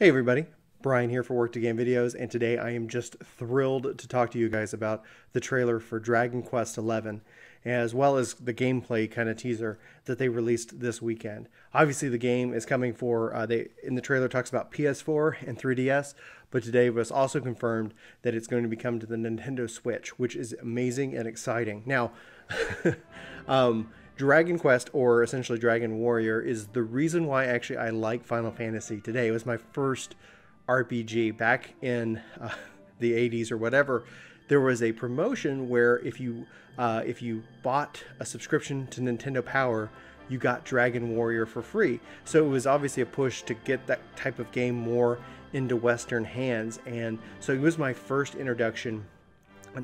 Hey everybody, Brian here for Work to Game Videos, and today I am just thrilled to talk to you guys about the trailer for Dragon Quest XI, as well as the gameplay kind of teaser that they released this weekend. Obviously the game is coming for, in the trailer talks about PS4 and 3DS, but today was also confirmed that it's going to be coming to the Nintendo Switch, which is amazing and exciting. Now, Dragon Quest, or essentially Dragon Warrior, is the reason why actually I like Final Fantasy today. It was my first RPG back in the 80s or whatever. There was a promotion where if you bought a subscription to Nintendo Power, you got Dragon Warrior for free. So it was obviously a push to get that type of game more into Western hands. And so it was my first introduction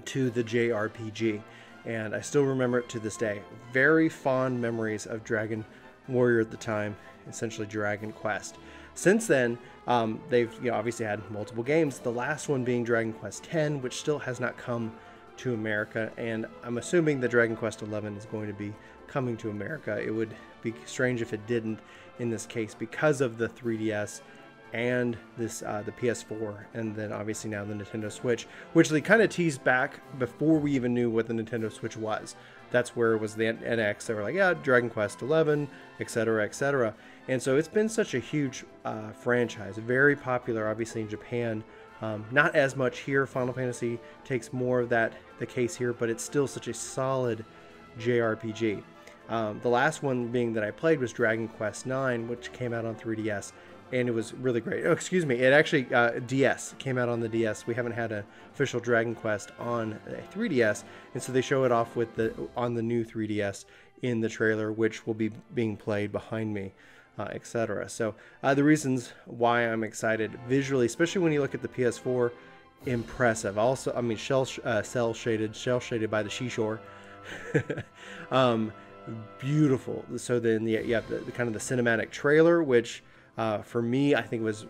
to the JRPG. And I still remember it to this day. Very fond memories of Dragon Warrior at the time, essentially Dragon Quest. Since then, they've obviously had multiple games, the last one being Dragon Quest X, which still has not come to America, and I'm assuming that Dragon Quest XI is going to be coming to America. It would be strange if it didn't in this case because of the 3DS and this the PS4, and then obviously now the Nintendo Switch, which they kind of teased back before we even knew what the Nintendo Switch was. That's where it was the NX. They were like, yeah, Dragon Quest XI, etc., etc. And so it's been such a huge franchise, very popular, obviously in Japan. Not as much here. Final Fantasy takes more of that the case here, but it's still such a solid JRPG. The last one being that I played was Dragon Quest IX, which came out on 3DS. And it was really great. Oh, excuse me. It actually, DS, came out on the DS. We haven't had an official Dragon Quest on a 3DS. And so they show it off with on the new 3DS in the trailer, which will be being played behind me, etc. So the reasons why I'm excited visually, especially when you look at the PS4, impressive. Also, I mean, cell shaded by the seashore. Beautiful. So then you have the kind of the cinematic trailer, which for me, I think it was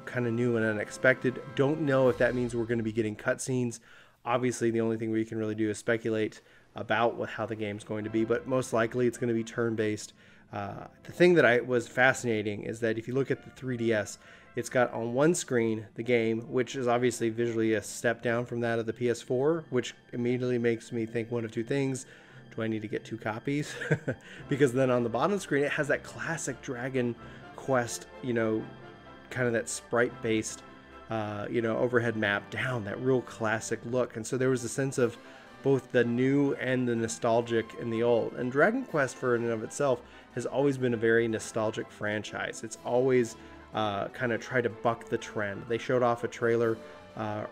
kind of new and unexpected. Don't know if that means we're going to be getting cutscenes. Obviously, the only thing we can really do is speculate about how the game's going to be, but most likely it's going to be turn-based. The thing that was fascinating is that if you look at the 3DS, it's got on one screen the game, which is obviously visually a step down from that of the PS4, which immediately makes me think one of two things. Do I need to get two copies? Because then on the bottom screen, it has that classic Dragon Quest, kind of that sprite-based, overhead map down, that real classic look. And so there was a sense of both the new and the nostalgic in the old. And Dragon Quest, for in and of itself, has always been a very nostalgic franchise. It's always kind of tried to buck the trend. They showed off a trailer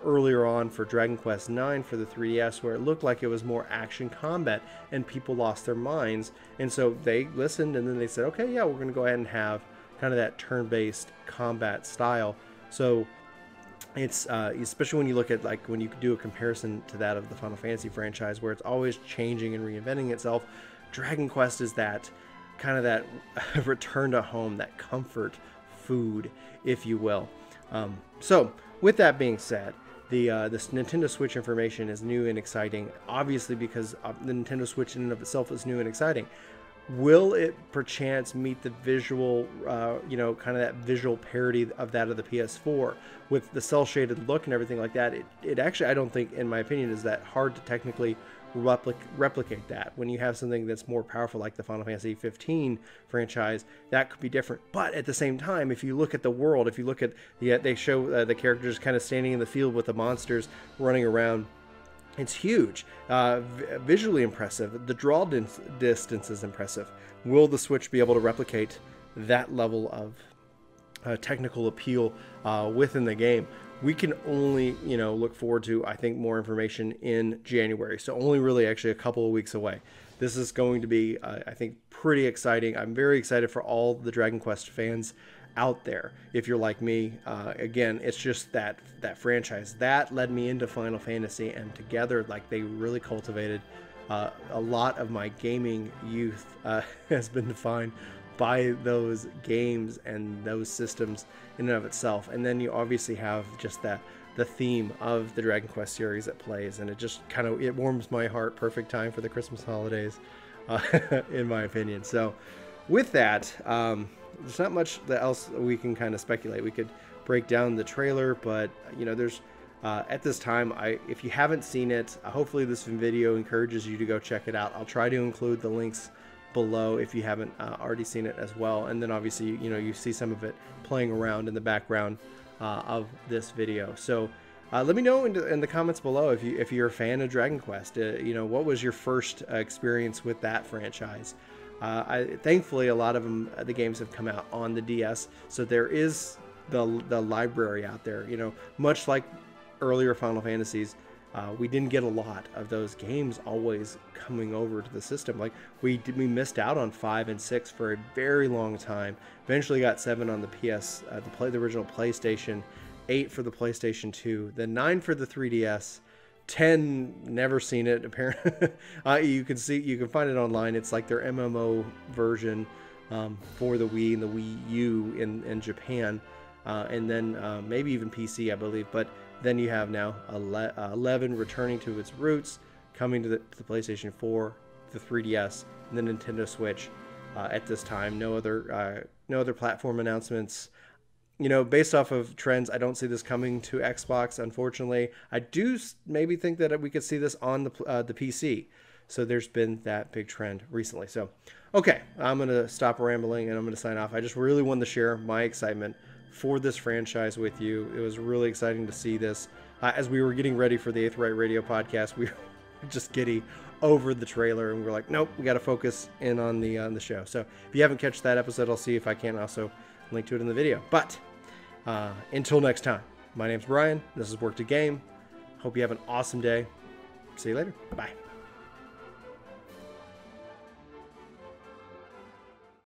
earlier on for Dragon Quest IX for the 3DS where it looked like it was more action combat, and people lost their minds. And so they listened, and then they said, okay, yeah, we're going to go ahead and have kind of that turn-based combat style. So it's especially when you look at, like, when you do a comparison to that of the Final Fantasy franchise where it's always changing and reinventing itself, Dragon Quest is that kind of that return to home, that comfort food, if you will. So with that being said, this Nintendo Switch information is new and exciting, obviously because the Nintendo Switch in and of itself is new and exciting. Will it perchance meet the visual, kind of that visual parody of that of the PS4 with the cel-shaded look and everything like that? It actually, I don't think, in my opinion, is that hard to technically replicate that. When you have something that's more powerful like the Final Fantasy 15 franchise, that could be different. But at the same time, if you look at the world, if you look at they show the characters kind of standing in the field with the monsters running around. It's huge, visually impressive. The draw distance is impressive. Will the Switch be able to replicate that level of technical appeal within the game? We can only, look forward to, I think, more information in January. So only really actually a couple of weeks away. This is going to be, I think, pretty exciting. I'm very excited for all the Dragon Quest fans out there. If you're like me, again, it's just that franchise that led me into Final Fantasy, and together, like, they really cultivated a lot of my gaming youth has been defined by those games and those systems in and of itself. And then you obviously have just the theme of the Dragon Quest series that plays, and it just kind of, it warms my heart. Perfect time for the Christmas holidays, in my opinion. So with that, there's not much that else we can kind of speculate. We could break down the trailer, but you know, there's at this time, if you haven't seen it, hopefully this video encourages you to go check it out. I'll try to include the links below if you haven't already seen it as well. And then obviously, you know, you see some of it playing around in the background of this video. So let me know in the comments below if you're a fan of Dragon Quest. You know, what was your first experience with that franchise? Thankfully, a lot of them, the games have come out on the DS, so there is the library out there. You know, much like earlier Final Fantasies, we didn't get a lot of those games always coming over to the system. Like we missed out on 5 and 6 for a very long time. Eventually got 7 on the PS, the original PlayStation, 8 for the PlayStation 2, then 9 for the 3DS, 10 never seen it apparently. You can find it online. It's like their MMO version for the Wii and the Wii U in Japan, and then maybe even PC, I believe. But then you have now 11 returning to its roots, coming to the PlayStation 4, the 3DS, and the Nintendo Switch. At this time, no other platform announcements. You know, based off of trends, I don't see this coming to Xbox, unfortunately. I do maybe think that we could see this on the PC. So there's been that big trend recently. So, okay, I'm going to stop rambling and I'm going to sign off. I just really wanted to share my excitement for this franchise with you. It was really exciting to see this. As we were getting ready for the 8th Right Radio podcast, we were just giddy over the trailer, and we're like, nope, we got to focus in on the show. So if you haven't catch that episode, I'll see if I can also link to it in the video. But until next time, my name's Brian. This is Work to Game. Hope you have an awesome day. See you later. Bye.